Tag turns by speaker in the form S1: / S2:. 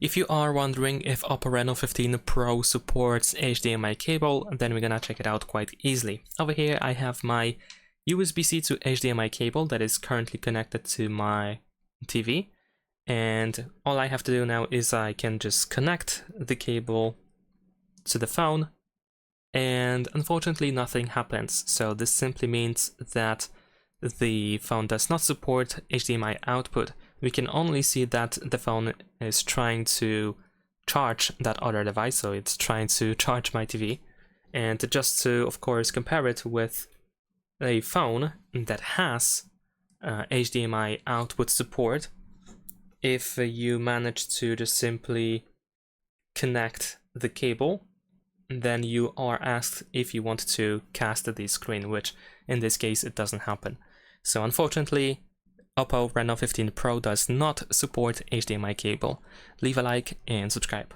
S1: If you are wondering if OPPO Reno 15 Pro supports HDMI cable, then we're gonna check it out quite easily. Over here I have my USB-C to HDMI cable that is currently connected to my TV, and all I have to do now is I can just connect the cable to the phone, and unfortunately nothing happens. So this simply means that the phone does not support HDMI output. We can only see that the phone is trying to charge that other device, so it's trying to charge my TV. And just to, of course, compare it with a phone that has HDMI output support, if you manage to just simply connect the cable, then you are asked if you want to cast the screen, which in this case it doesn't happen. So unfortunately, OPPO Reno 15 Pro does not support HDMI cable. Leave a like and subscribe.